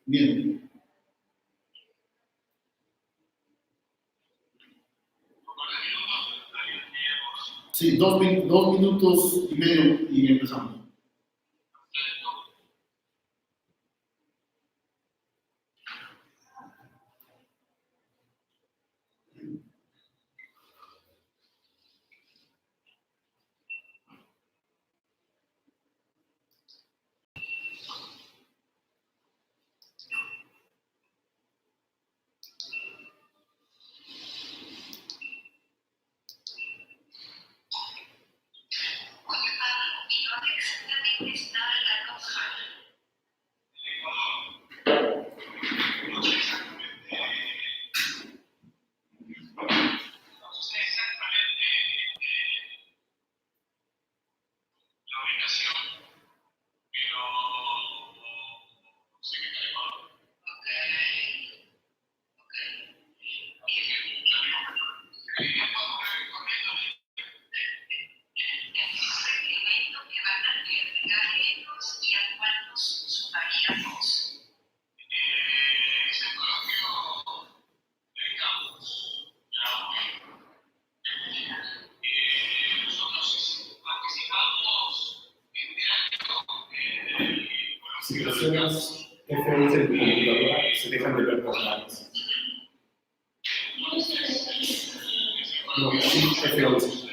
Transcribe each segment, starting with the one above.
Bien. Sí, dos minutos y medio y empezamos. Si presionas F11 en tu computadora, se dejan de ver las barras. No, sí, F11.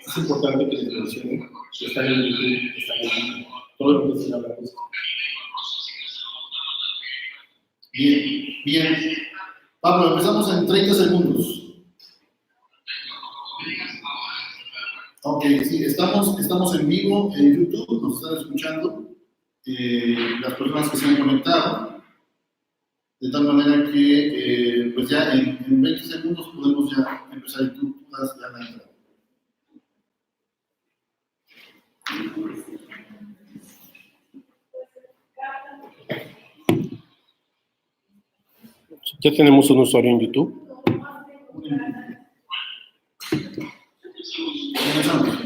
Es importante que les mencione que están en YouTube, están en todo lo que se habla de esto. Bien, bien. Pablo, empezamos en 30 segundos. Ok, sí, estamos en vivo en YouTube, nos están escuchando las personas que se han conectado, de tal manera que pues ya en 20 segundos podemos ya empezar YouTube, todas ya la entrada. Ya tenemos un usuario en YouTube. Comenzamos.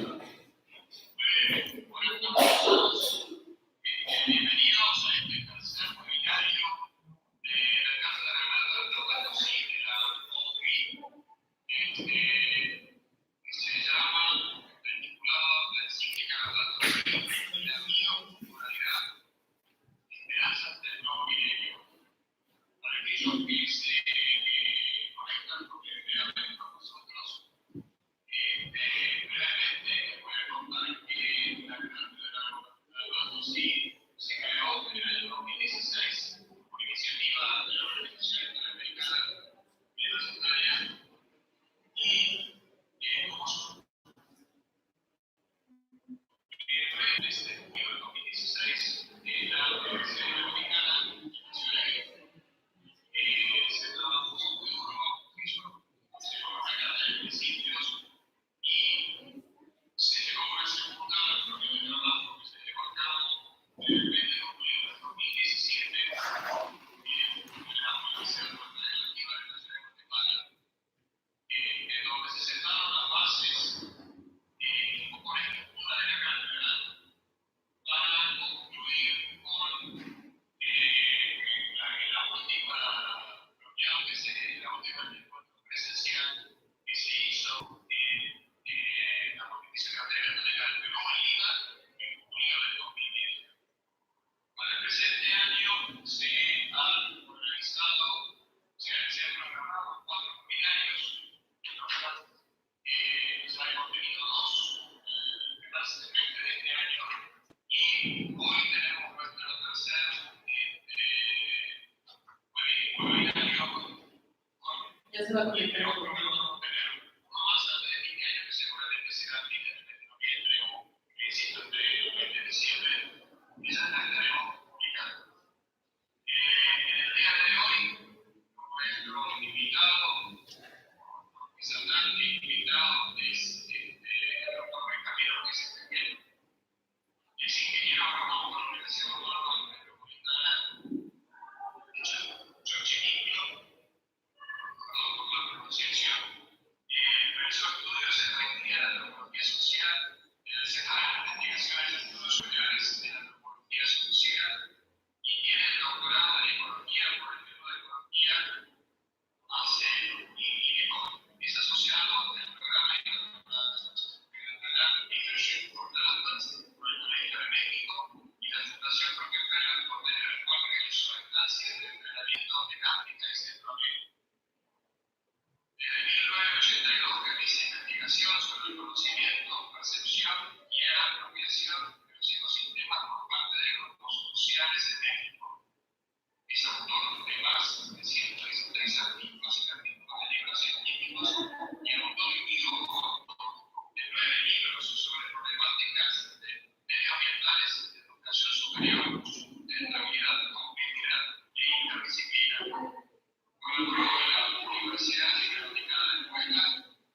Universidad Iberoamericana de Puebla,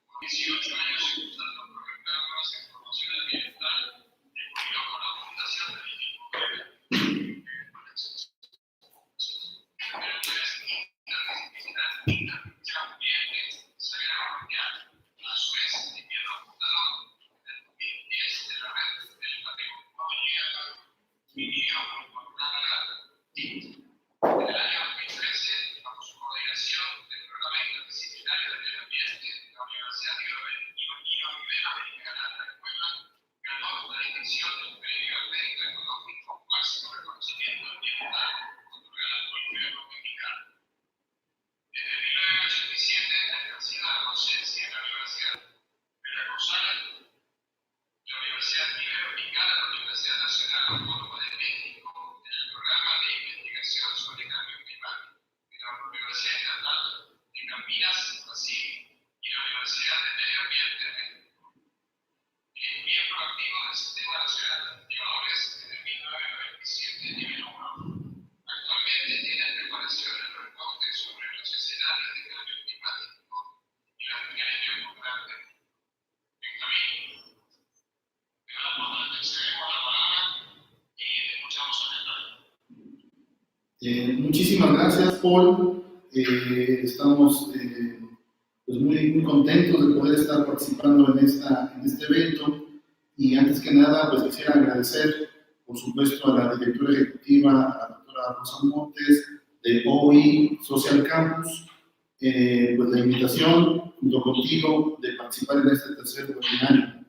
con 18 años impulsando programas en promoción ambiental, y culminó con la fundación de Puebla. Muchísimas gracias, Paul. Estamos pues muy contentos de poder estar participando en este evento. Y antes que nada, pues quisiera agradecer, por supuesto, a la directora ejecutiva, a la doctora Rosa Montes, de OI Social Campus, pues la invitación, junto contigo, de participar en este tercer webinario.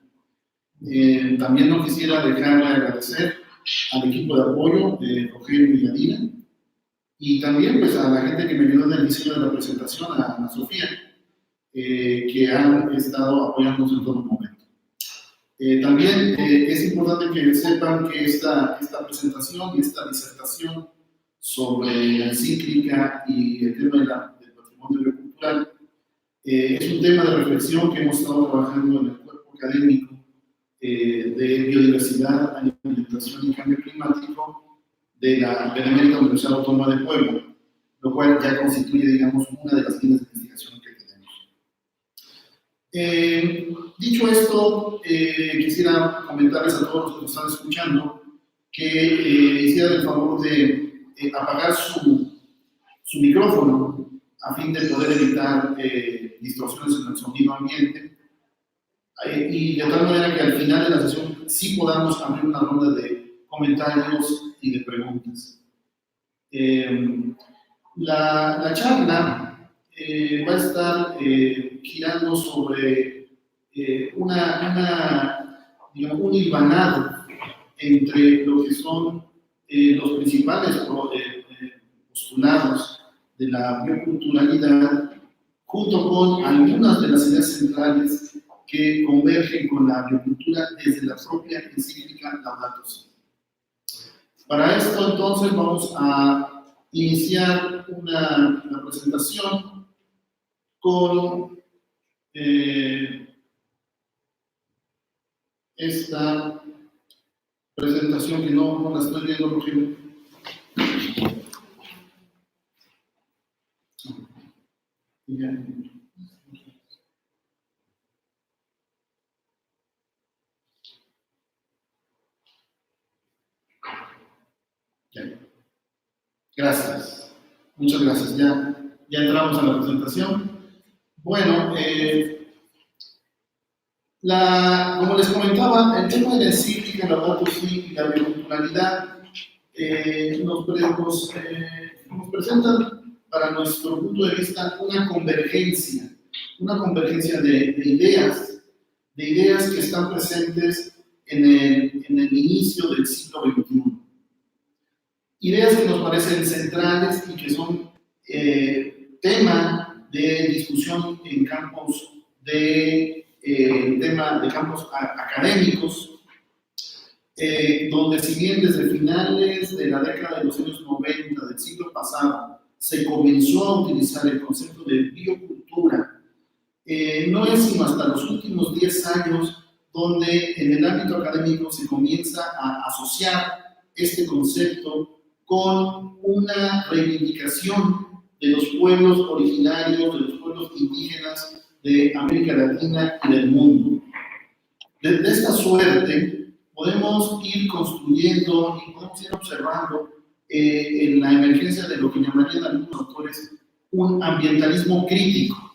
También no quisiera dejar de agradecer al equipo de apoyo de Rogelio y Adina, y también pues, a la gente que me ayudó en el diseño de la presentación, a Ana Sofía, que han estado apoyándonos en todo momento. También es importante que sepan que esta presentación y esta disertación sobre la encíclica y el tema del patrimonio biocultural es un tema de reflexión que hemos estado trabajando en el cuerpo académico de biodiversidad, alimentación y cambio climático de la Benemérita Universidad Autónoma de Puebla, lo cual ya constituye, digamos, una de las líneas de investigación que tenemos. Dicho esto, quisiera comentarles a todos los que nos están escuchando que hicieran el favor de apagar su micrófono a fin de poder evitar distorsiones en el sonido ambiente, y de tal manera que al final de la sesión sí podamos abrir una ronda de comentarios y de preguntas. La charla va a estar girando sobre un hilvanado entre lo que son los principales postulados de la bioculturalidad, junto con algunas de las ideas centrales que convergen con la biocultura desde la propia encíclica Laudato Si. Para esto, entonces, vamos a iniciar la presentación con esta presentación que no la estoy viendo, Rogelio. Gracias, muchas gracias. Ya entramos a la presentación. Bueno, como les comentaba, el tema de la encíclica Laudato Si y la bioculturalidad nos presentan, para nuestro punto de vista, una convergencia de ideas que están presentes en el inicio del siglo XXI. Ideas que nos parecen centrales y que son tema de discusión en campos campos académicos, donde si bien desde finales de la década de los años 90 del siglo pasado se comenzó a utilizar el concepto de biocultura, no es sino hasta los últimos 10 años donde en el ámbito académico se comienza a asociar este concepto con una reivindicación de los pueblos originarios, de los pueblos indígenas de América Latina y del mundo. De esta suerte podemos ir construyendo y podemos ir observando en la emergencia de lo que llamarían algunos autores un ambientalismo crítico.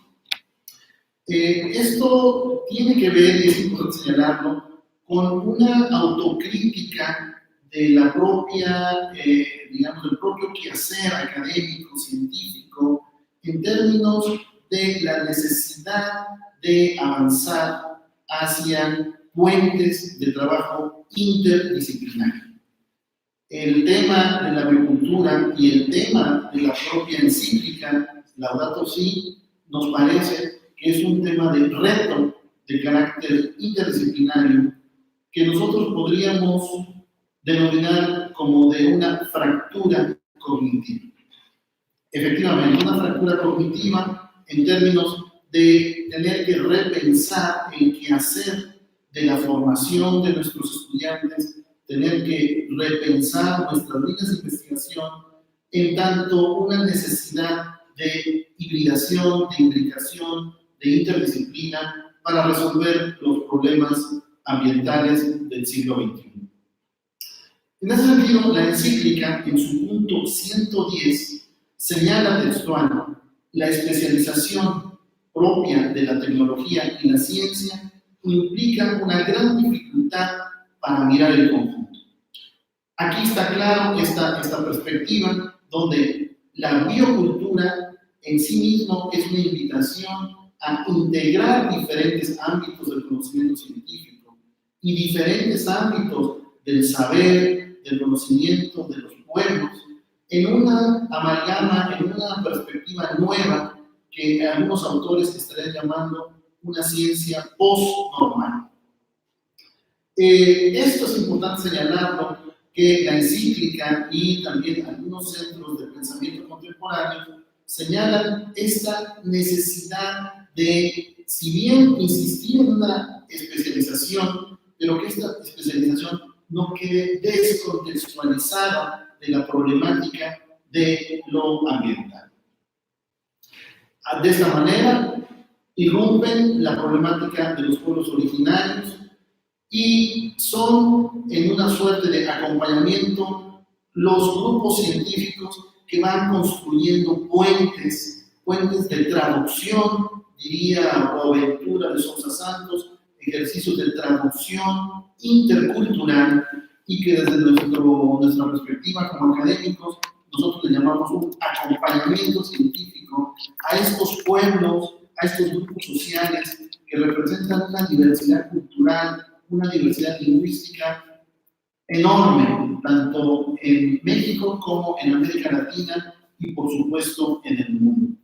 Esto tiene que ver, y es importante señalarlo, con una autocrítica de la propia, del propio quehacer académico, científico, en términos de la necesidad de avanzar hacia puentes de trabajo interdisciplinario. El tema de la agricultura y el tema de la propia encíclica Laudato Si nos parece que es un tema de reto de carácter interdisciplinario que nosotros podríamos denominar como de una fractura cognitiva. Efectivamente, una fractura cognitiva en términos de tener que repensar el quehacer de la formación de nuestros estudiantes, tener que repensar nuestras líneas de investigación en tanto una necesidad de hibridación, de imbricación, de interdisciplina para resolver los problemas ambientales del siglo XXI. En ese sentido, la encíclica, en su punto 110, señala textual la especialización propia de la tecnología y la ciencia implica una gran dificultad para mirar el conjunto. Aquí está claro esta perspectiva donde la biocultura en sí mismo es una invitación a integrar diferentes ámbitos del conocimiento científico y diferentes ámbitos del saber, del conocimiento de los pueblos, en una amalgama, en una perspectiva nueva que algunos autores estarían llamando una ciencia post-normal. Esto es importante señalarlo, que la encíclica y también algunos centros de pensamiento contemporáneo señalan esta necesidad de, si bien insistir en una especialización, pero que esta especialización no quede descontextualizada de la problemática de lo ambiental. De esta manera, irrumpen la problemática de los pueblos originarios y son en una suerte de acompañamiento los grupos científicos que van construyendo puentes de traducción, diría Boaventura de Sousa Santos, ejercicios de traducción intercultural y que desde nuestra perspectiva como académicos nosotros le llamamos un acompañamiento científico a estos pueblos, a estos grupos sociales que representan una diversidad cultural, una diversidad lingüística enorme, tanto en México como en América Latina y por supuesto en el mundo.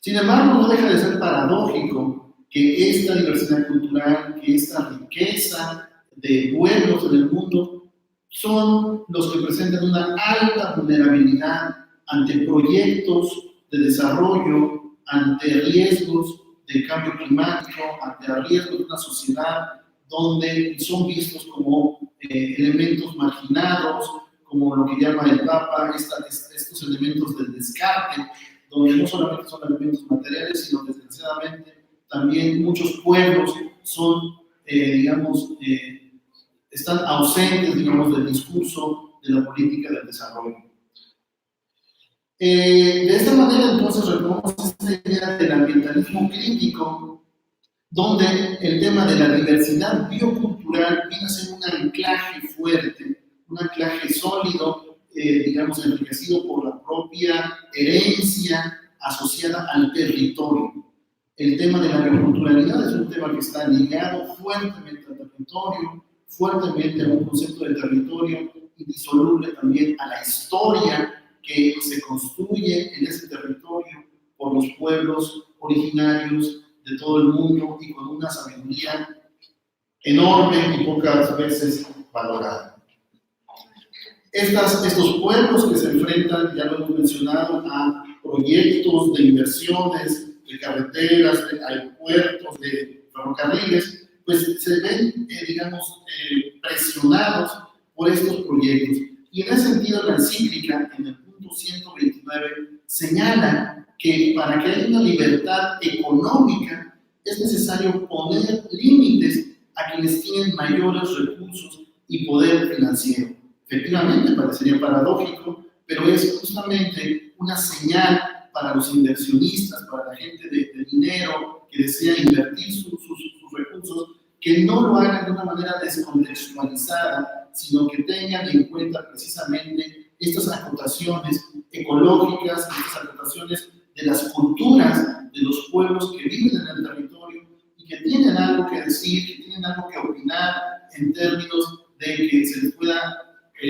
Sin embargo, no deja de ser paradójico que esta diversidad cultural, que esta riqueza de pueblos en el mundo son los que presentan una alta vulnerabilidad ante proyectos de desarrollo, ante riesgos de cambio climático, ante riesgos de una sociedad donde son vistos como elementos marginados, como lo que llama el Papa, estos elementos del descarte, donde no solamente son elementos materiales, sino desgraciadamente también muchos pueblos son, están ausentes, del discurso de la política del desarrollo. De esta manera, entonces, retomamos esta idea del ambientalismo crítico, donde el tema de la diversidad biocultural viene a ser un anclaje fuerte, un anclaje sólido, enriquecido por la propia herencia asociada al territorio. El tema de la bioculturalidad es un tema que está ligado fuertemente al territorio, fuertemente a un concepto de territorio indisoluble también a la historia que se construye en ese territorio por los pueblos originarios de todo el mundo y con una sabiduría enorme y pocas veces valorada. Estos pueblos que se enfrentan, ya lo hemos mencionado, a proyectos de inversiones, de carreteras, de aeropuertos, de ferrocarriles, pues se ven, presionados por estos proyectos. Y en ese sentido, la encíclica, en el punto punto 129 señala que para que haya una libertad económica es necesario poner límites a quienes tienen mayores recursos y poder financiero. Efectivamente, parecería paradójico, pero es justamente una señal para los inversionistas, para la gente de dinero que desea invertir sus recursos, que no lo hagan de una manera descontextualizada, sino que tengan en cuenta precisamente estas acotaciones ecológicas, estas acotaciones de las culturas de los pueblos que viven en el territorio y que tienen algo que decir, que tienen algo que opinar en términos de que se les pueda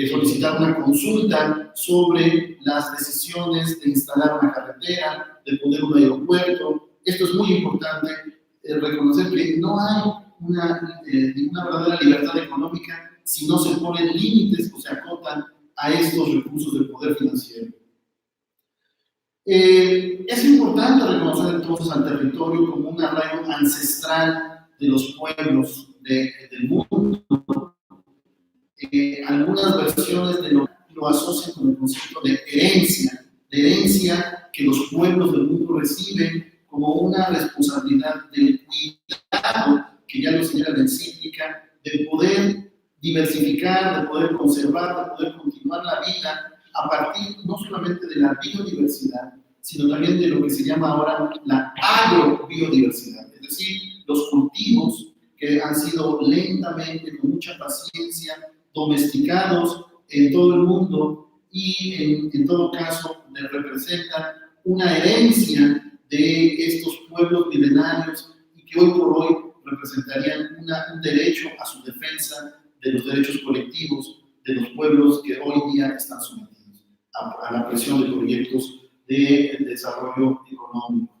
solicitar una consulta sobre las decisiones de instalar una carretera, de poner un aeropuerto. Esto es muy importante, reconocer que no hay una verdadera libertad económica si no se ponen límites o se acotan a estos recursos del poder financiero. Es importante reconocer entonces al territorio como un arraigo ancestral de los pueblos del mundo. Algunas versiones lo asocian con el concepto de herencia que los pueblos del mundo reciben como una responsabilidad del cuidado, que ya lo señala la encíclica, de poder diversificar, de poder conservar, de poder continuar la vida a partir no solamente de la biodiversidad, sino también de lo que se llama ahora la agrobiodiversidad, es decir, los cultivos que han sido lentamente, con mucha paciencia, domesticados en todo el mundo y en todo caso representan una herencia de estos pueblos milenarios y que hoy por hoy representarían un derecho a su defensa de los derechos colectivos de los pueblos que hoy día están sometidos a la presión de proyectos de desarrollo económico.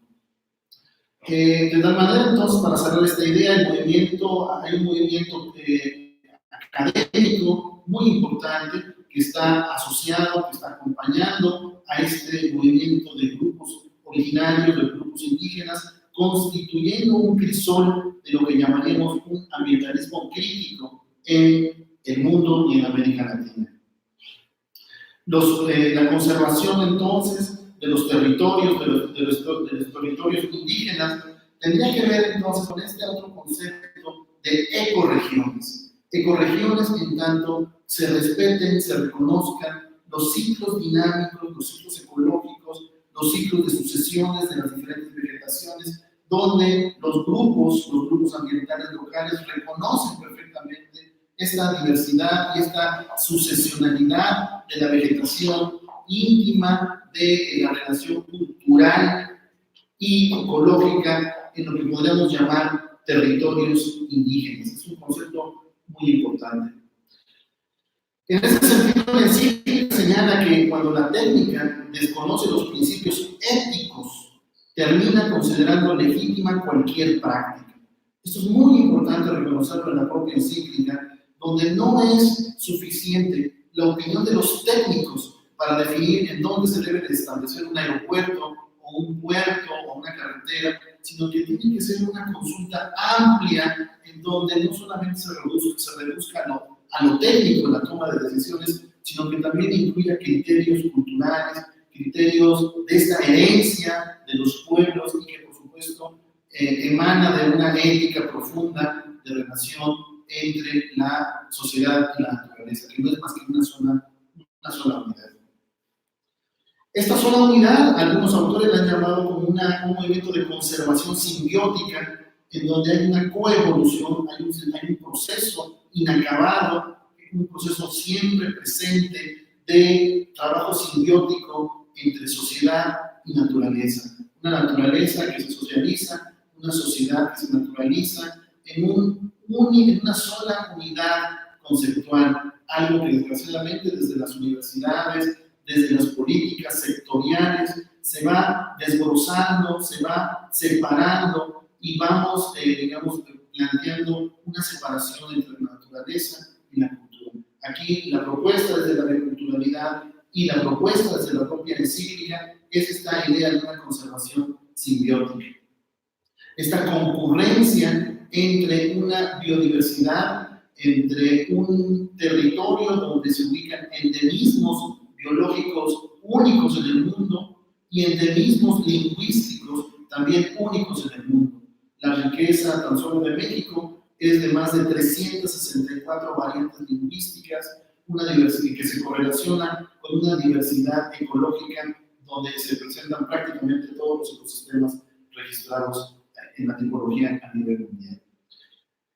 De tal manera, entonces, para cerrar esta idea, hay un movimiento académico muy importante que está asociado, que está acompañando a este movimiento de grupos originarios, de grupos indígenas, constituyendo un crisol de lo que llamaríamos un ambientalismo crítico en el mundo y en América Latina. La conservación entonces de los territorios, de los territorios indígenas, tendría que ver entonces con este otro concepto de ecorregiones. Ecorregiones que en tanto se respeten, se reconozcan los ciclos dinámicos, los ciclos ecológicos, los ciclos de sucesiones de las diferentes vegetaciones, donde los grupos ambientales locales reconocen perfectamente esta diversidad y esta sucesionalidad de la vegetación íntima de la relación cultural y ecológica en lo que podríamos llamar territorios indígenas. Es un concepto muy importante. En ese sentido, la encíclica señala que cuando la técnica desconoce los principios éticos, termina considerando legítima cualquier práctica. Esto es muy importante reconocerlo en la propia encíclica, donde no es suficiente la opinión de los técnicos para definir en dónde se debe de establecer un aeropuerto o un puerto o una carretera, sino que tiene que ser una consulta amplia en donde no solamente se reduzca a lo técnico en la toma de decisiones, sino que también incluya criterios culturales, criterios de esta herencia de los pueblos y que por supuesto emana de una ética profunda de relación entre la sociedad y la naturaleza, que no es más que una sola unidad. Esta sola unidad, algunos autores la han llamado como un movimiento de conservación simbiótica, en donde hay una coevolución, hay un proceso inacabado, un proceso siempre presente de trabajo simbiótico entre sociedad y naturaleza. Una naturaleza que se socializa, una sociedad que se naturaliza en una sola unidad conceptual, algo que desgraciadamente desde las universidades, desde las políticas sectoriales, se va desglosando, se va separando y vamos, planteando una separación entre la naturaleza y la cultura. Aquí la propuesta desde la biculturalidad y la propuesta desde la propia encíclica es esta idea de una conservación simbiótica. Esta concurrencia entre una biodiversidad, entre un territorio donde se ubican endemismos biológicos únicos en el mundo y endemismos lingüísticos también únicos en el mundo. La riqueza tan solo de México es de más de 364 variantes lingüísticas, una diversidad que se correlaciona con una diversidad ecológica donde se presentan prácticamente todos los ecosistemas registrados en la tipología a nivel mundial.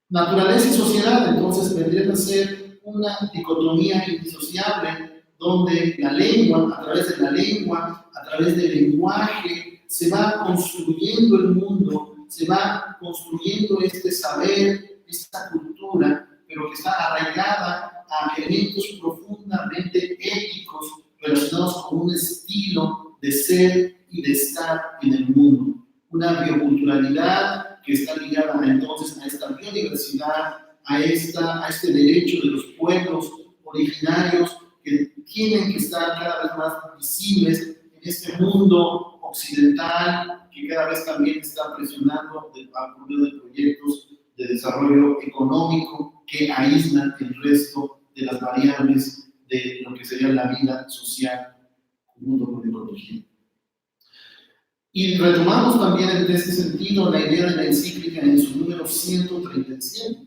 Naturaleza y sociedad, entonces, vendrían a ser una dicotomía indisociable donde la lengua, a través de la lengua, a través del lenguaje, se va construyendo el mundo, se va construyendo este saber, esta cultura, pero que está arraigada a elementos profundamente éticos relacionados con un estilo de ser y de estar en el mundo. Una bioculturalidad que está ligada entonces a esta biodiversidad, a este derecho de los pueblos originarios que tienen que estar cada vez más visibles en este mundo occidental que cada vez también está presionando por medio de proyectos de desarrollo económico que aíslan el resto de las variables de lo que sería la vida social junto con la ecología. Y retomamos también en este sentido la idea de la encíclica en su número 137.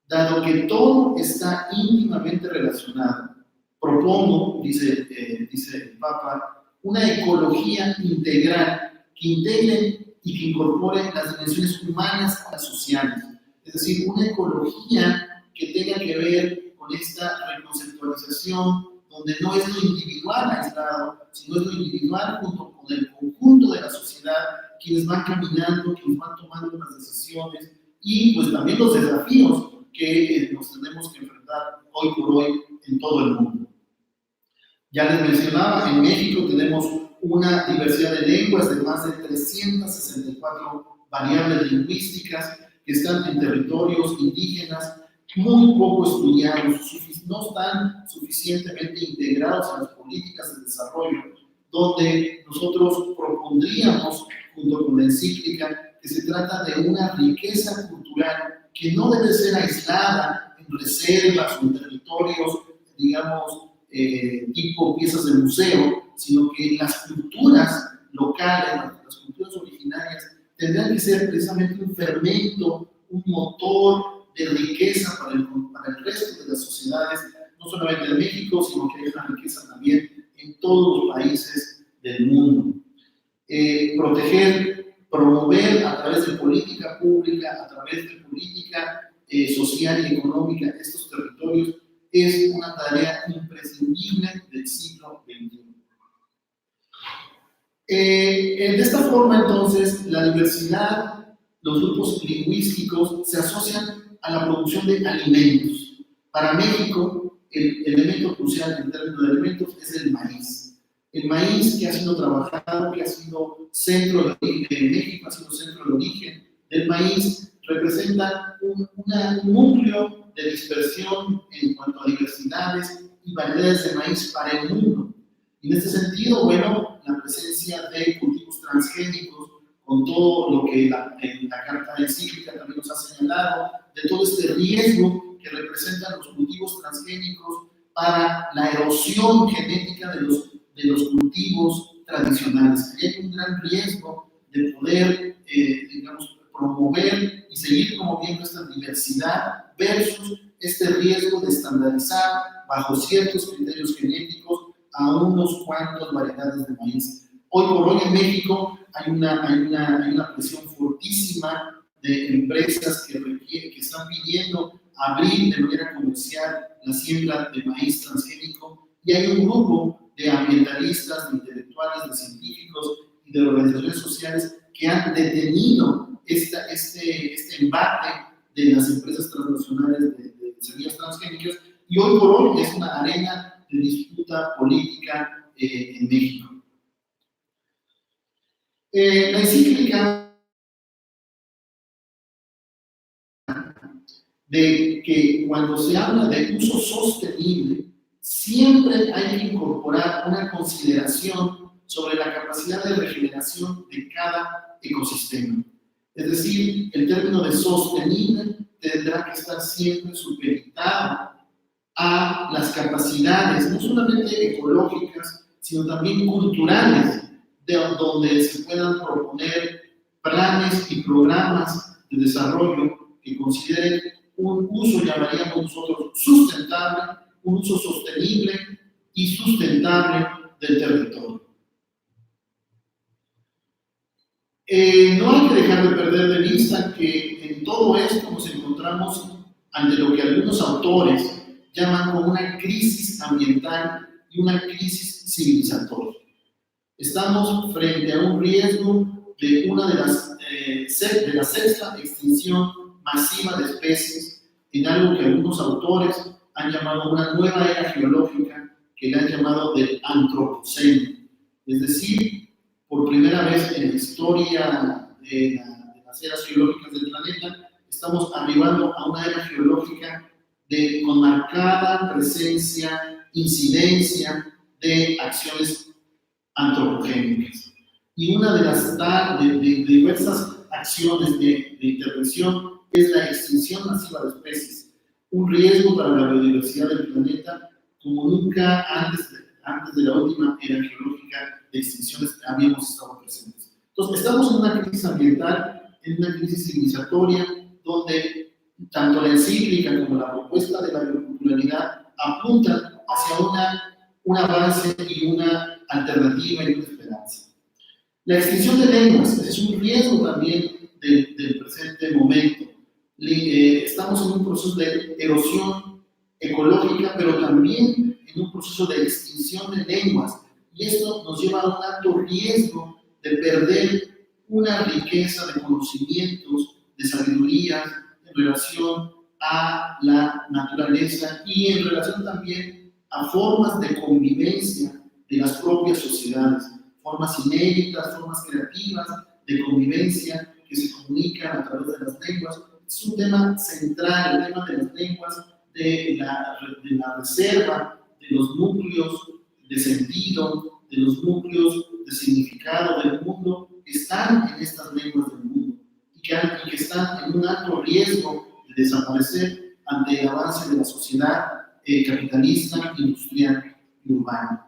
Dado que todo está íntimamente relacionado, propongo, dice el Papa, una ecología integral que integre y que incorpore las dimensiones humanas y las sociales. Es decir, una ecología que tenga que ver con esta reconceptualización donde no es lo individual aislado, sino es lo individual junto con el conjunto de la sociedad, quienes van caminando, quienes van tomando las decisiones y pues también los desafíos que nos tenemos que enfrentar hoy por hoy en todo el mundo. Ya les mencionaba, en México tenemos una diversidad de lenguas de más de 364 variables lingüísticas que están en territorios indígenas muy poco estudiados, no están suficientemente integrados en las políticas de desarrollo, donde nosotros propondríamos, junto con la encíclica, que se trata de una riqueza cultural que no debe ser aislada en reservas o en territorios, digamos, tipo piezas de museo, sino que las culturas locales, las culturas originarias, tendrán que ser precisamente un fermento, un motor de riqueza para el resto de las sociedades, no solamente en México, sino que hay una riqueza también en todos los países del mundo. Promover a través de política pública, a través de política social y económica estos territorios es una tarea imprescindible del siglo XXI. De esta forma, entonces, la diversidad, los grupos lingüísticos se asocian a la producción de alimentos. Para México, el elemento crucial en términos de alimentos es el maíz. El maíz que ha sido trabajado, que ha sido centro de origen de México, ha sido centro de origen del maíz, representa un núcleo de dispersión en cuanto a diversidades y variedades de maíz para el mundo. Y en este sentido, bueno, la presencia de cultivos transgénicos, con todo lo que la carta encíclica también nos ha señalado, de todo este riesgo que representan los cultivos transgénicos para la erosión genética de los cultivos tradicionales. Hay un gran riesgo de poder, digamos, promover y seguir promoviendo esta diversidad versus este riesgo de estandarizar bajo ciertos criterios genéticos a unos cuantos variedades de maíz. Hoy por hoy en México hay una presión fortísima de empresas que están pidiendo abrir de manera comercial la siembra de maíz transgénico y hay un grupo de ambientalistas, de intelectuales, de científicos y de organizaciones sociales que han detenido este embate de las empresas transnacionales de semillas transgénicas y hoy por hoy es una arena de disputa política en México. La encíclica de que cuando se habla de uso sostenible, siempre hay que incorporar una consideración sobre la capacidad de regeneración de cada ecosistema. Es decir, el término de sostenible tendrá que estar siempre supeditado a las capacidades, no solamente ecológicas, sino también culturales, donde se puedan proponer planes y programas de desarrollo que consideren un uso, llamaríamos nosotros, sustentable, un uso sostenible y sustentable del territorio. No hay que dejar de perder de vista que en todo esto nos encontramos ante lo que algunos autores llaman como una crisis ambiental y una crisis civilizatoria. Estamos frente a un riesgo de una de la sexta extinción masiva de especies, en algo que algunos autores han llamado una nueva era geológica, que le han llamado del antropoceno. Es decir, por primera vez en la historia de las eras geológicas del planeta, estamos arribando a una era geológica con marcada presencia, incidencia de acciones antropogénicas. Y una de las diversas acciones de intervención es la extinción masiva de especies, un riesgo para la biodiversidad del planeta como nunca antes de la última era geológica de extinciones habíamos estado presentes. Entonces, estamos en una crisis ambiental, en una crisis civilizatoria, donde tanto la encíclica como la propuesta de la bioculturalidad apuntan hacia un avance y una alternativa y una esperanza. La extinción de lenguas es un riesgo también del presente momento. Estamos en un proceso de erosión ecológica, pero también en un proceso de extinción de lenguas. Y esto nos lleva a un alto riesgo de perder una riqueza de conocimientos, de sabiduría en relación a la naturaleza y en relación también a formas de convivencia de las propias sociedades, formas inéditas, formas creativas de convivencia que se comunican a través de las lenguas. Es un tema central, el tema de las lenguas, de la reserva de los núcleos de sentido, de los núcleos de significado del mundo, que están en estas lenguas del mundo y que están en un alto riesgo de desaparecer ante el avance de la sociedad capitalista, industrial y urbana.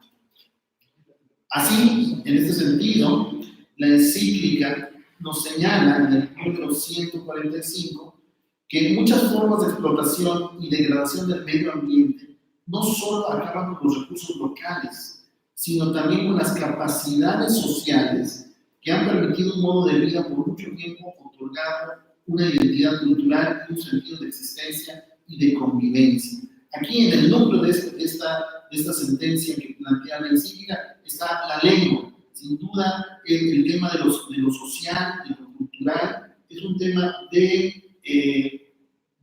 Así, en este sentido, la encíclica nos señala en el número 145 que muchas formas de explotación y degradación del medio ambiente no solo acaban con los recursos locales, sino también con las capacidades sociales que han permitido un modo de vida por mucho tiempo otorgado una identidad cultural y un sentido de existencia y de convivencia. Aquí en el núcleo de esta sentencia que plantea la encíclica está la lengua. Sin duda, el tema de lo social, de lo cultural, es un tema de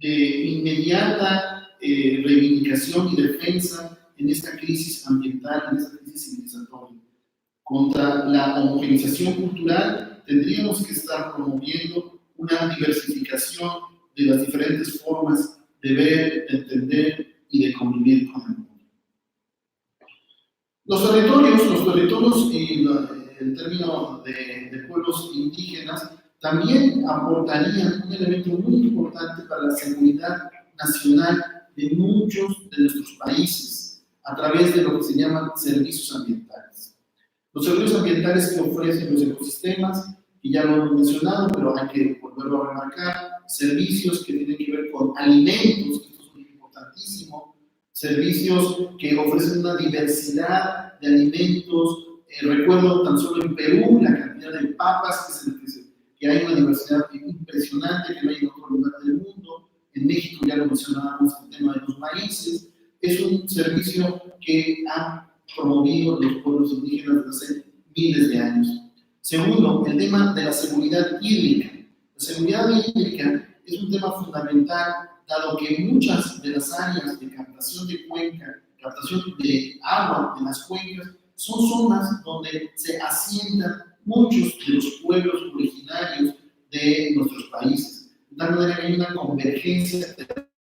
inmediata reivindicación y defensa en esta crisis ambiental, en esta crisis civilizatoria. Contra la homogenización cultural, tendríamos que estar promoviendo una diversificación de las diferentes formas de ver, de entender y de convivir con el mundo. Los territorios y el término de pueblos indígenas también aportarían un elemento muy importante para la seguridad nacional de muchos de nuestros países a través de lo que se llaman servicios ambientales. Los servicios ambientales que ofrecen los ecosistemas, y ya lo hemos mencionado, pero hay que volverlo a remarcar, servicios que tienen que ver con alimentos, esto es muy importantísimo, servicios que ofrecen una diversidad de alimentos. Recuerdo tan solo en Perú la cantidad de papas que hay una diversidad impresionante que no hay en otro lugar del mundo. En México ya lo mencionábamos, el tema de los maíces. Es un servicio que han promovido los pueblos indígenas desde hace miles de años. Segundo, el tema de la seguridad hídrica. La seguridad hídrica es un tema fundamental, dado que muchas de las áreas de captación de cuenca, captación de agua de las cuencas, son zonas donde se asientan muchos de los pueblos originarios de nuestros países. De tal manera que hay una convergencia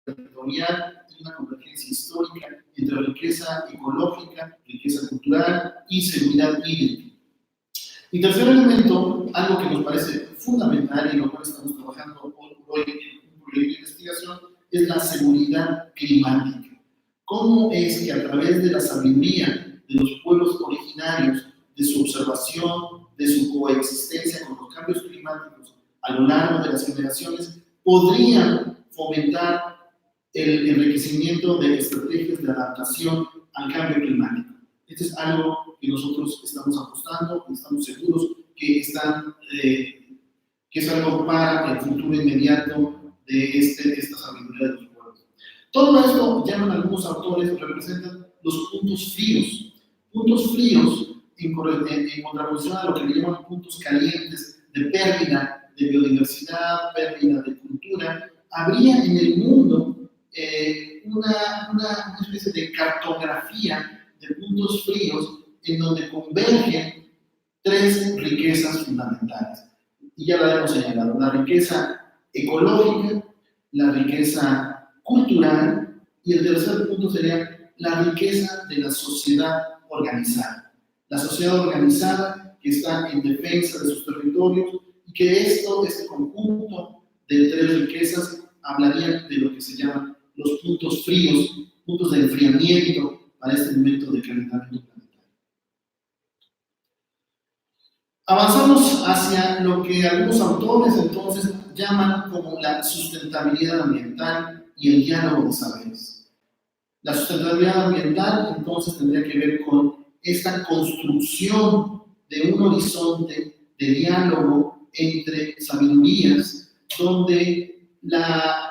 territorial y una convergencia histórica entre riqueza ecológica, riqueza cultural y seguridad hídrica. Y tercer elemento, algo que nos parece fundamental y en lo cual estamos trabajando hoy en un proyecto de investigación, es la seguridad climática. ¿Cómo es que a través de la sabiduría de los pueblos originarios cambios climáticos a lo largo de las generaciones podrían fomentar el enriquecimiento de estrategias de adaptación al cambio climático. Esto es algo que nosotros estamos apostando y estamos seguros que, que es algo para el futuro inmediato de esta sabiduría de los pueblos. Todo esto, llaman algunos autores, representan los puntos fríos. Puntos fríos en contraposición a lo que le llaman puntos calientes de pérdida de biodiversidad, pérdida de cultura. Habría en el mundo una especie de cartografía de puntos fríos en donde convergen tres riquezas fundamentales. Y ya la hemos señalado: la riqueza ecológica, la riqueza cultural y el tercer punto sería la riqueza de la sociedad organizada. La sociedad organizada que está en defensa de sus territorios y que este conjunto de tres riquezas hablaría de lo que se llaman los puntos fríos, puntos de enfriamiento para este momento de calentamiento planetario. Avanzamos hacia lo que algunos autores entonces llaman como la sustentabilidad ambiental y el diálogo de saberes. La sustentabilidad ambiental entonces tendría que ver con esta construcción de un horizonte de diálogo entre sabidurías, donde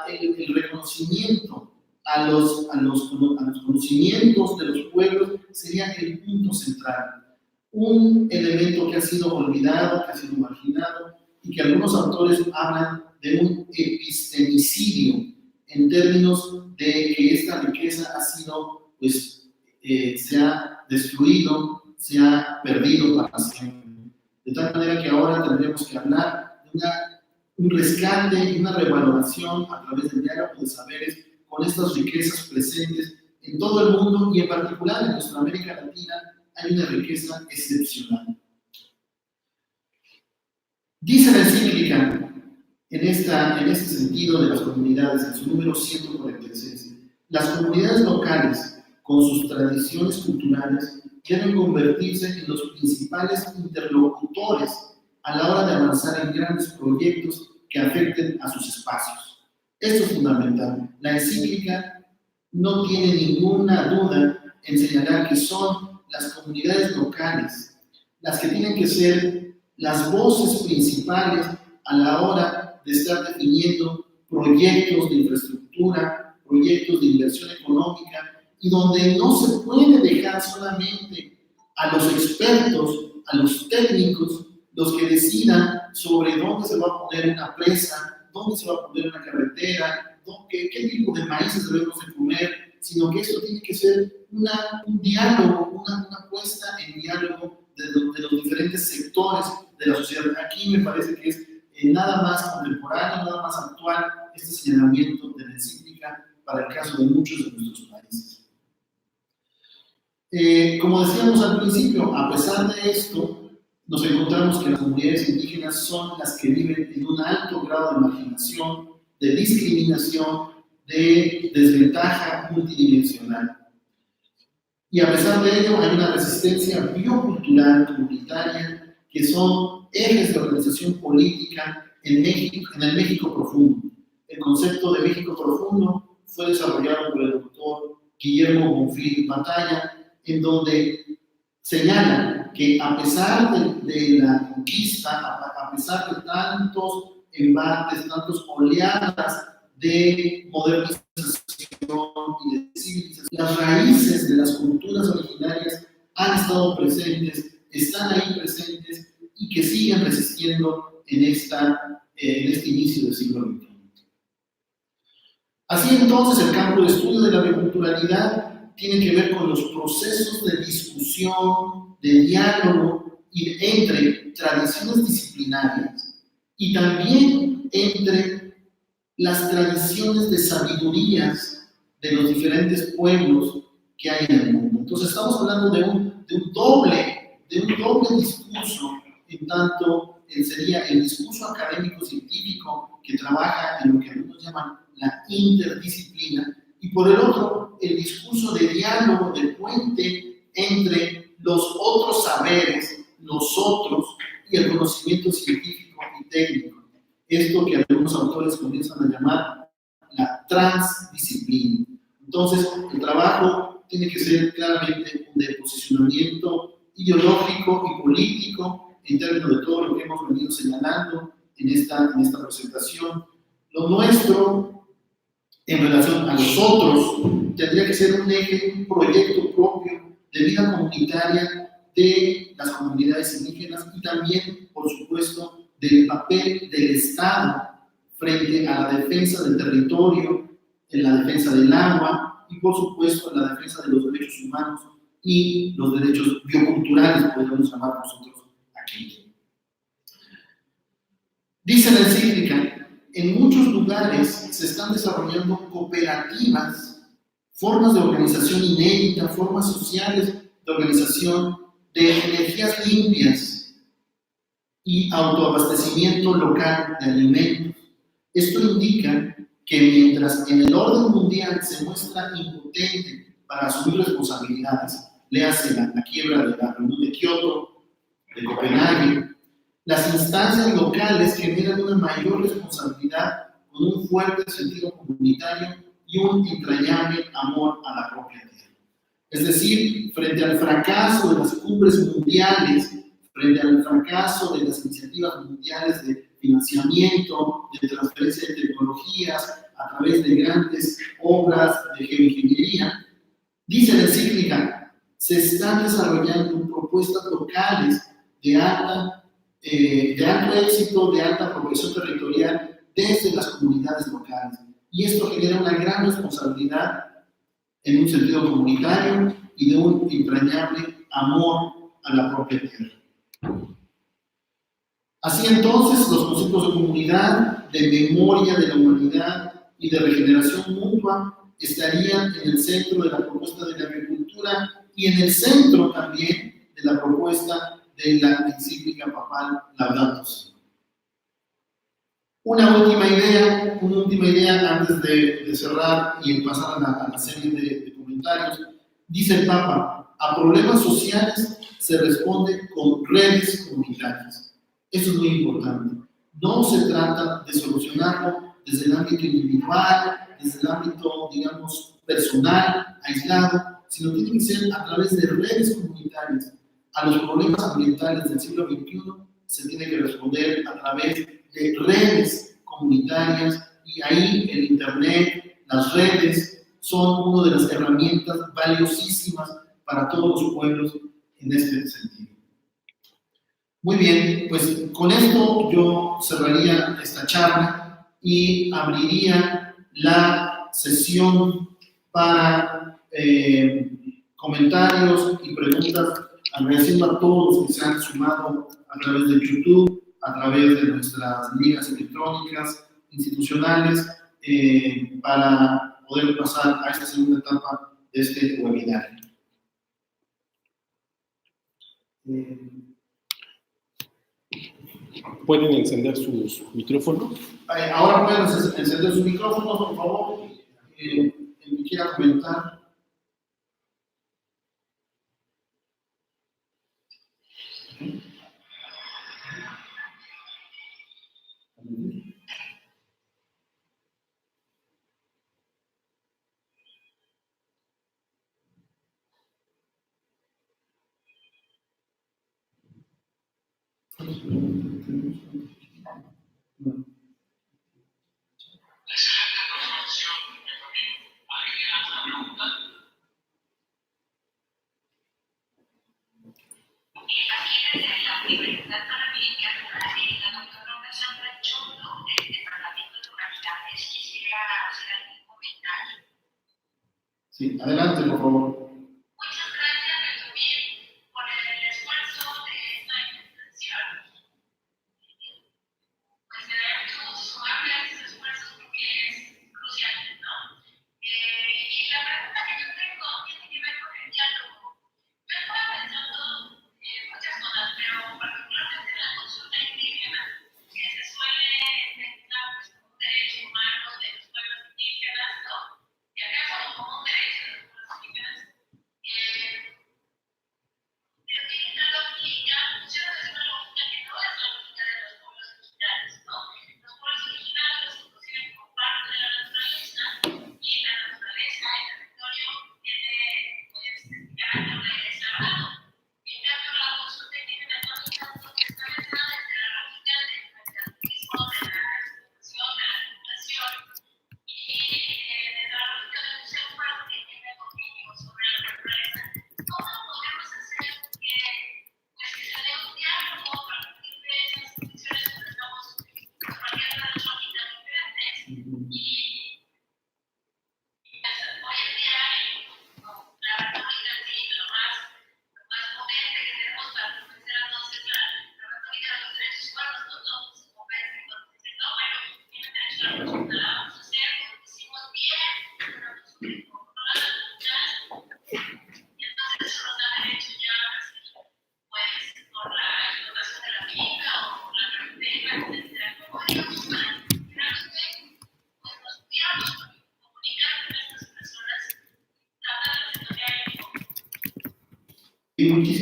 el reconocimiento a los conocimientos de los pueblos sería el punto central. Un elemento que ha sido olvidado, que ha sido marginado, y que algunos autores hablan de un epistemicidio, en términos de que esta riqueza ha sido, se ha destruido, se ha perdido para siempre. De tal manera que ahora tendremos que hablar de un rescate y una revaloración a través del diálogo de saberes con estas riquezas presentes en todo el mundo y en particular en nuestra América Latina. Hay una riqueza excepcional. Dice la encíclica, en este sentido de las comunidades, en su número 146, las comunidades locales, con sus tradiciones culturales, deben convertirse en los principales interlocutores a la hora de avanzar en grandes proyectos que afecten a sus espacios. Esto es fundamental. La encíclica no tiene ninguna duda en señalar que son las comunidades locales las que tienen que ser las voces principales a la hora de estar definiendo proyectos de infraestructura, proyectos de inversión económica, y donde no se puede dejar solamente a los expertos, a los técnicos, los que decidan sobre dónde se va a poner una presa, dónde se va a poner una carretera, qué tipo de maíces debemos de comer, sino que esto tiene que ser un diálogo, una puesta en diálogo de los diferentes sectores de la sociedad. Aquí me parece que es nada más contemporáneo, nada más actual este señalamiento de la encíclica para el caso de muchos de nuestros países. Como decíamos al principio, a pesar de esto, nos encontramos que las comunidades indígenas son las que viven en un alto grado de marginación, de discriminación, de desventaja multidimensional. Y a pesar de ello, hay una resistencia biocultural comunitaria que son ejes de organización política en el México profundo. El concepto de México profundo fue desarrollado por el doctor Guillermo Bonfil Batalla, en donde señala que a pesar de la conquista, a pesar de tantos embates, tantas oleadas de modernización y de civilización, las raíces de las culturas originarias han estado presentes, están ahí presentes y que siguen resistiendo en este inicio del siglo XXI. Así entonces, el campo de estudio de la biculturalidad tiene que ver con los procesos de discusión, de diálogo entre tradiciones disciplinarias y también entre las tradiciones de sabidurías de los diferentes pueblos que hay en el mundo. Entonces estamos hablando de un doble discurso, en tanto sería el discurso académico-científico que trabaja en lo que algunos llaman la interdisciplina, y por el otro, el discurso de diálogo, de puente entre los otros saberes, nosotros y el conocimiento científico y técnico. Esto que algunos autores comienzan a llamar la transdisciplina. Entonces, el trabajo tiene que ser claramente de posicionamiento ideológico y político en términos de todo lo que hemos venido señalando en esta presentación. Lo nuestro, en relación a los otros, tendría que ser un eje, un proyecto propio de vida comunitaria de las comunidades indígenas y también, por supuesto, del papel del Estado frente a la defensa del territorio, en la defensa del agua y, por supuesto, en la defensa de los derechos humanos y los derechos bioculturales, podemos llamar nosotros aquí. Dice la encíclica, en muchos lugares se están desarrollando cooperativas, formas de organización inédita, formas sociales de organización de energías limpias y autoabastecimiento local de alimentos. Esto indica que mientras en el orden mundial se muestra impotente para asumir responsabilidades, le hace la quiebra de la reunión de Kioto, de Copenhague, las instancias locales generan una mayor responsabilidad con un fuerte sentido comunitario y un entrañable amor a la propia tierra. Es decir, frente al fracaso de las cumbres mundiales, frente al fracaso de las iniciativas mundiales de financiamiento, de transferencia de tecnologías a través de grandes obras de geoingeniería, dice la encíclica, se están desarrollando propuestas locales de alto éxito, de alta progresión territorial desde las comunidades locales. Y esto genera una gran responsabilidad en un sentido comunitario y de un entrañable amor a la propia tierra. Así entonces, los conceptos de comunidad, de memoria de la humanidad y de regeneración mutua estarían en el centro de la propuesta de la agricultura y en el centro también de la propuesta de la encíclica papal Laudato Si. Una última idea antes de cerrar y pasar a la serie de comentarios. Dice el Papa, a problemas sociales se responde con redes comunitarias. Eso es muy importante. No se trata de solucionarlo desde el ámbito individual, desde el ámbito, digamos, personal, aislado, sino tiene que ser a través de redes comunitarias. A los problemas ambientales del siglo XXI se tiene que responder a través de redes comunitarias y ahí el Internet, las redes son una de las herramientas valiosísimas para todos los pueblos en este sentido. Muy bien, pues con esto yo cerraría esta charla y abriría la sesión para comentarios y preguntas, agradeciendo a todos los que se han sumado a través de YouTube, a través de nuestras ligas electrónicas institucionales, para poder pasar a esta segunda etapa de este webinar. ¿Pueden encender sus micrófonos? Ahora pueden encender sus micrófonos, por favor. El que quiera comentar. Sí, adelante, por favor. Muchas gracias, Benjamín, por el esfuerzo de esta intervención. Pues debemos sumarle a estos esfuerzos porque es crucial, ¿no? Y la pregunta que yo tengo tiene que ver con el diálogo. Yo estaba pensando muchas cosas, pero particularmente en la consulta indígena, que se suele pensar pues, como un derecho humano de los pueblos indígenas, ¿no? Y acaso como un derecho de los pueblos indígenas.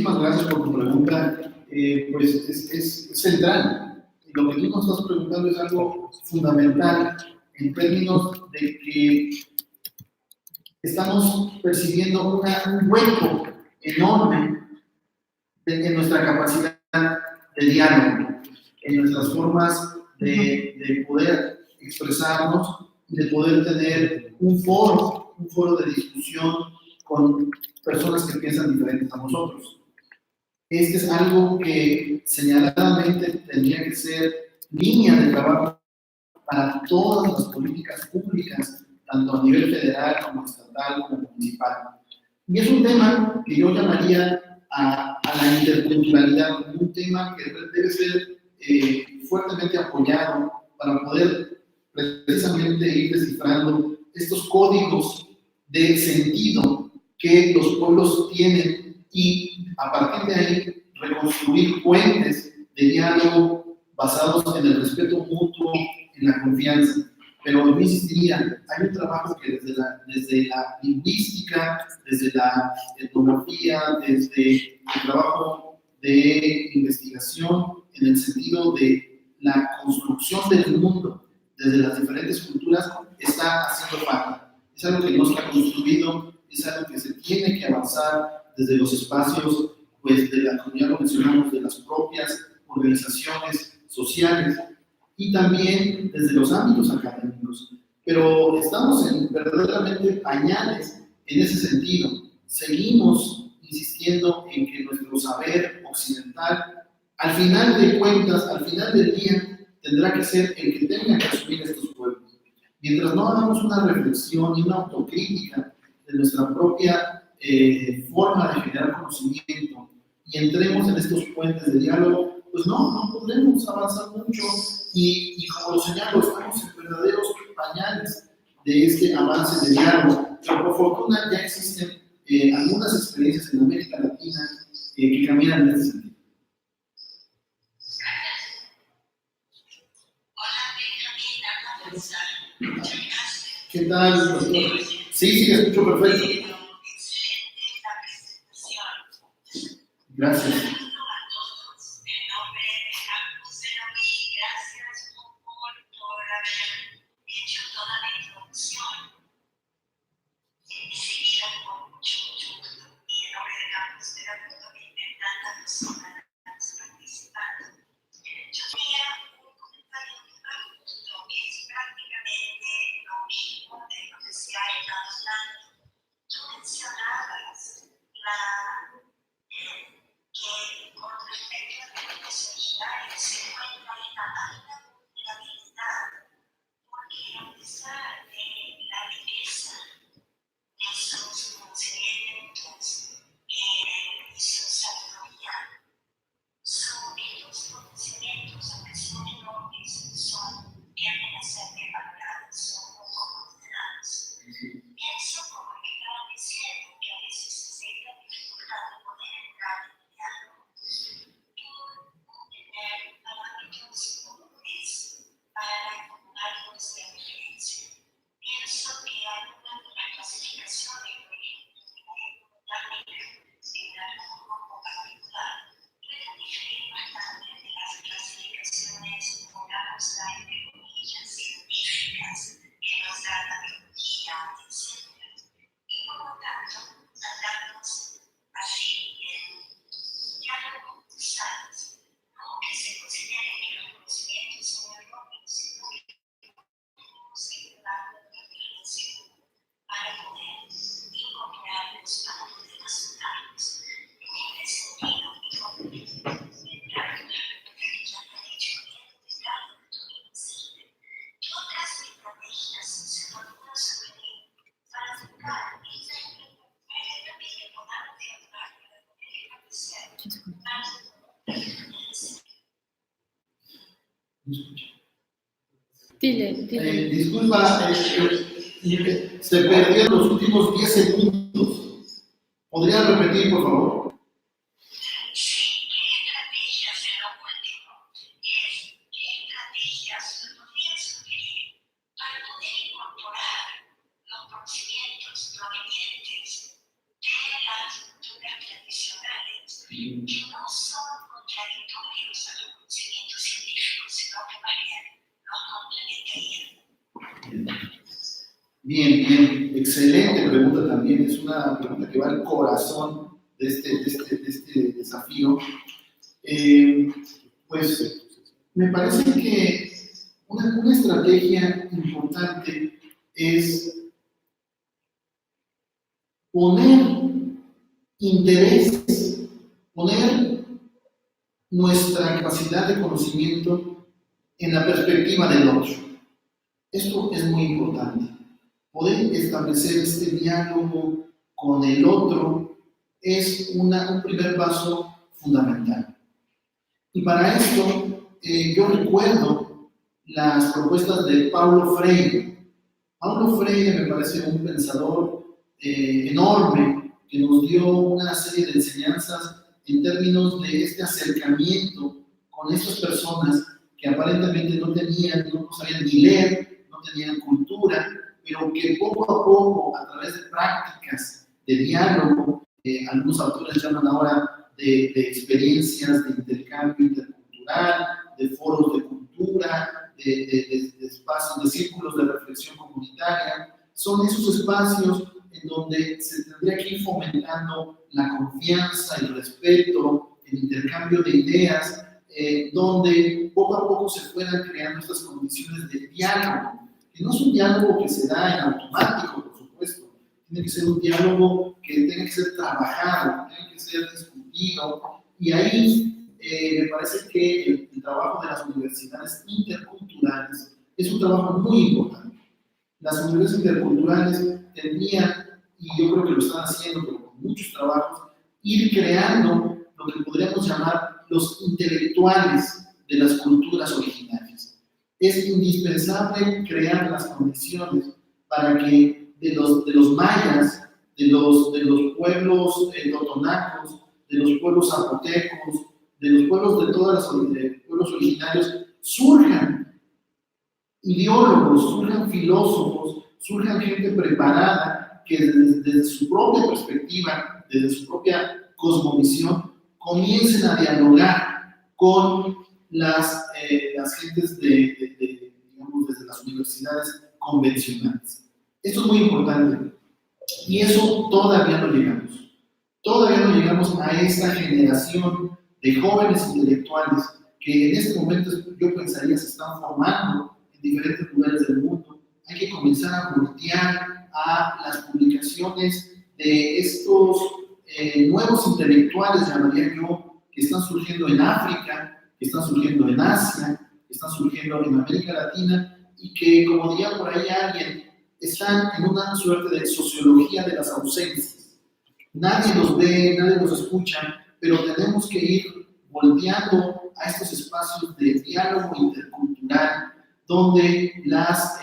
muchísimas gracias por tu pregunta. Pues es central. Lo que tú nos estás preguntando es algo fundamental en términos de que estamos percibiendo un hueco enorme en nuestra capacidad de diálogo, en nuestras formas de poder expresarnos y de poder tener un foro de discusión con personas que piensan diferentes a nosotros. Este es algo que señaladamente tendría que ser línea de trabajo para todas las políticas públicas, tanto a nivel federal como estatal como municipal. Y es un tema que yo llamaría a la interculturalidad como un tema que debe ser fuertemente apoyado para poder precisamente ir descifrando estos códigos de sentido que los pueblos tienen y a partir de ahí reconstruir puentes de diálogo basados en el respeto mutuo, en la confianza. Pero yo insistiría, hay un trabajo que desde la lingüística, desde la etnografía, desde el trabajo de investigación, en el sentido de la construcción del mundo, desde las diferentes culturas, está haciendo falta. Es algo que no está construido, es algo que se tiene que avanzar desde los espacios, pues, como ya lo mencionamos, de las propias organizaciones sociales, y también desde los ámbitos académicos. Pero estamos en verdaderamente pañales en ese sentido. Seguimos insistiendo en que nuestro saber occidental, al final de cuentas, al final del día, tendrá que ser el que tenga que asumir estos pueblos. Mientras no hagamos una reflexión y una autocrítica de nuestra propia forma de generar conocimiento y entremos en estos puentes de diálogo, pues no podremos avanzar mucho y como lo señalo, estamos en verdaderos pañales de este avance de diálogo. Pero por fortuna ya existen algunas experiencias en América Latina que caminan en este sentido. ¿Qué tal, doctor? Sí, escucho perfecto. Gracias. Dile. Disculpa, se perdieron los últimos 10 segundos. ¿Podría repetir, por favor? que no son contradictorios a los conocimientos científicos, sino que más bien los complementarían. Bien, bien, excelente pregunta también, es una pregunta que va al corazón de este desafío. Pues me parece que una estrategia importante es poner interés, poner nuestra capacidad de conocimiento en la perspectiva del otro. Esto es muy importante. Poder establecer este diálogo con el otro es un primer paso fundamental. Y para esto, yo recuerdo las propuestas de Paulo Freire. Paulo Freire me parece un pensador enorme que nos dio una serie de enseñanzas en términos de este acercamiento con estas personas que aparentemente no sabían ni leer, no tenían cultura, pero que poco a poco, a través de prácticas de diálogo, algunos autores llaman ahora de experiencias de intercambio intercultural, de foros de cultura, de espacios, de círculos de reflexión comunitaria, son esos espacios en donde se tendría que ir fomentando la confianza, el respeto, el intercambio de ideas, donde poco a poco se fueran creando estas condiciones de diálogo, que no es un diálogo que se da en automático, por supuesto, tiene que ser un diálogo que tenga que ser trabajado, que tenga que ser discutido, y ahí me parece que el trabajo de las universidades interculturales es un trabajo muy importante. Las universidades interculturales tendrían, y yo creo que lo están haciendo, pero con muchos trabajos, ir creando lo que podríamos llamar los intelectuales de las culturas originarias. Es indispensable crear las condiciones para que de los mayas, de los pueblos totonacos, de los pueblos zapotecos, de los pueblos de todos los pueblos originarios, surjan ideólogos, surjan filósofos, surjan gente preparada que desde su propia perspectiva, desde su propia cosmovisión, comiencen a dialogar con las gentes digamos, desde las universidades convencionales. Esto es muy importante. Y eso todavía no llegamos. Todavía no llegamos a esta generación de jóvenes intelectuales que en este momento yo pensaría se están formando en diferentes lugares del mundo. Hay que comenzar a voltear a las publicaciones de estos nuevos intelectuales, llamaría yo, que están surgiendo en África, que están surgiendo en Asia, que están surgiendo en América Latina y que, como diría por ahí alguien, están en una suerte de sociología de las ausencias. Nadie los ve, nadie los escucha, pero tenemos que ir volteando a estos espacios de diálogo intercultural, donde las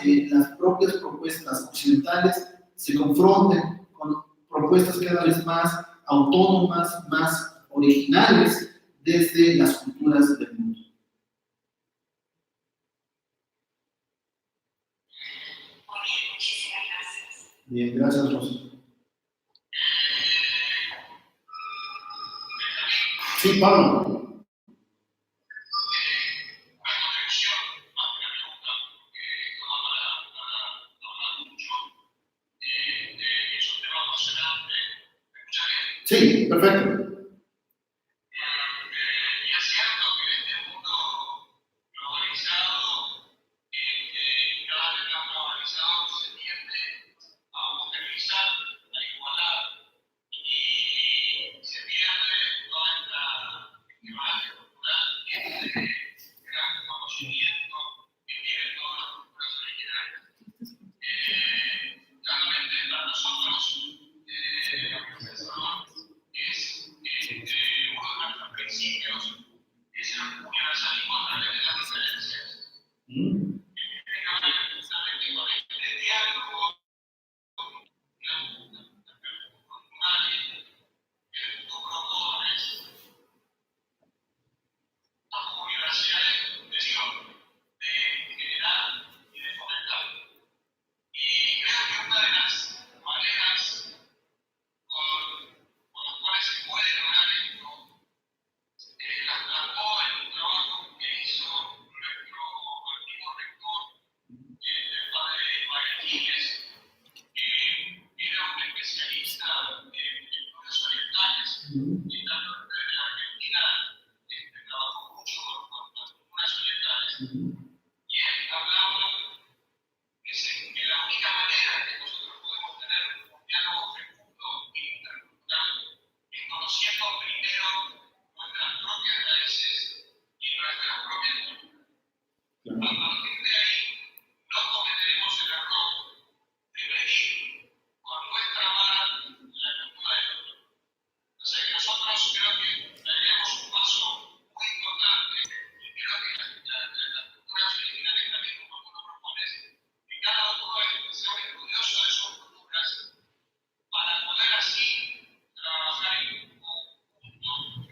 propias propuestas occidentales se confronten con propuestas cada vez más autónomas, más originales desde las culturas del mundo. Muchísimas gracias. Bien, gracias, Rosa. Sí, Pablo. Sí, perfecto.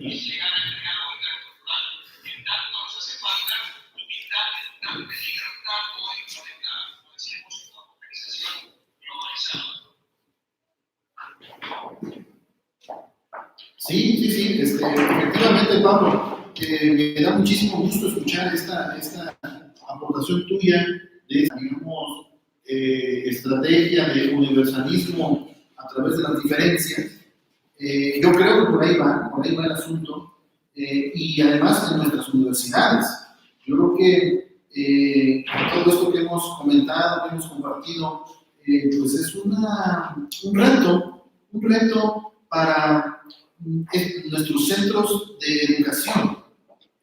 llegar al diálogo intercultural. En tanto nos hace falta humildad, educar, libertad o implementar, como decíamos, una organización globalizada. Sí, efectivamente, Pablo, me da muchísimo gusto escuchar esta aportación tuya de esta, digamos, estrategia de universalismo a través de las diferencias. Yo creo que por ahí va el asunto, y además en nuestras universidades. Yo creo que todo esto que hemos comentado, que hemos compartido, pues es un reto para nuestros centros de educación.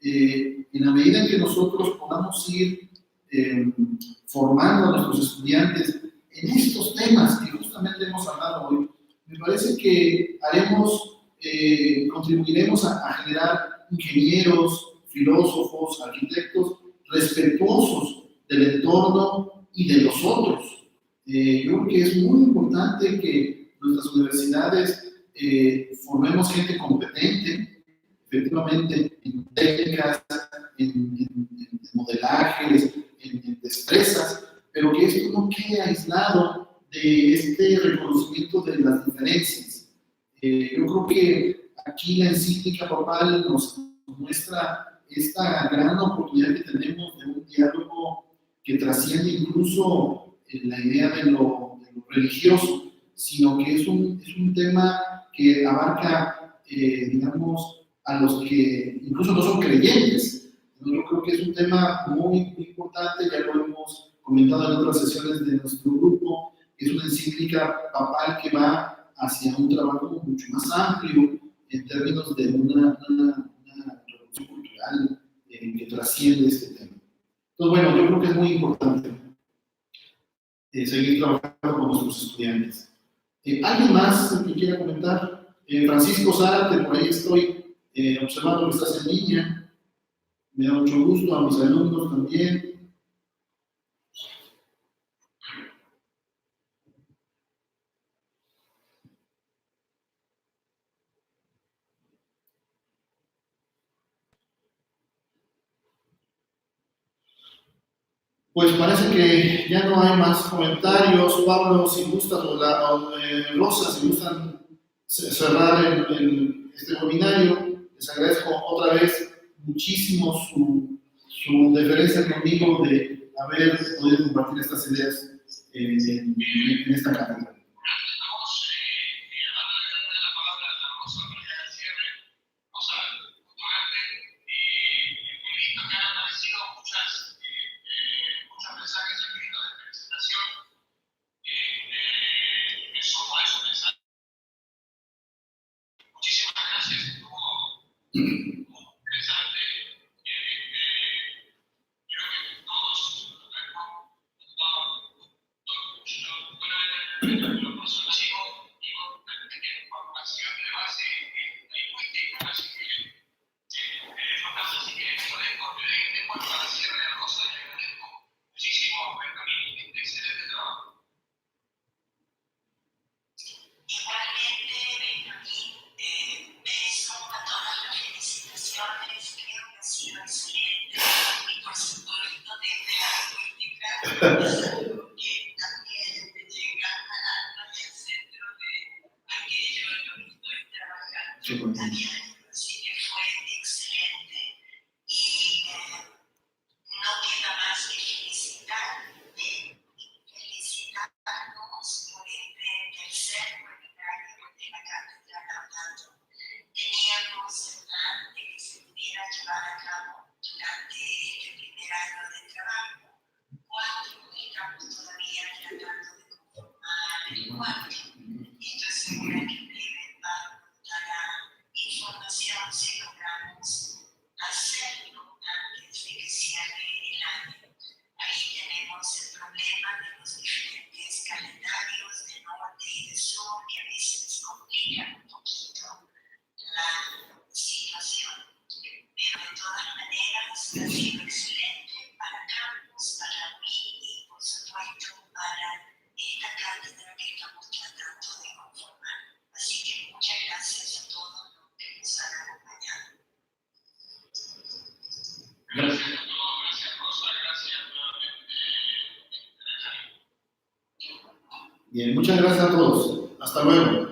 En la medida en que nosotros podamos ir formando a nuestros estudiantes en estos temas que justamente hemos hablado hoy, me parece que contribuiremos a generar ingenieros, filósofos, arquitectos respetuosos del entorno y de los otros. Yo creo que es muy importante que nuestras universidades formemos gente competente, efectivamente, en técnicas, en modelajes, en destrezas, pero que esto no quede aislado de este reconocimiento de las diferencias. Yo creo que aquí la encíclica papal nos muestra esta gran oportunidad que tenemos de un diálogo que trasciende incluso la idea de lo religioso, sino que es un tema que abarca, digamos, a los que incluso no son creyentes. Yo creo que es un tema muy, muy importante, ya lo hemos comentado en otras sesiones de nuestro grupo. Es una encíclica papal que va hacia un trabajo mucho más amplio en términos de una revolución cultural que trasciende este tema. Entonces, bueno, yo creo que es muy importante seguir trabajando con nuestros estudiantes. ¿Alguien más que quiera comentar? Francisco Zárate, por ahí estoy observando que estás en línea. Me da mucho gusto, a mis alumnos también. Pues parece que ya no hay más comentarios. Pablo, si gustas, Rosa, si gustan cerrar este webinario, les agradezco otra vez muchísimo su deferencia conmigo de haber podido compartir estas ideas en esta cátedra. están acompañando. Gracias a todos, gracias Rosa, gracias nuevamente. Bien, muchas gracias a todos. Hasta luego.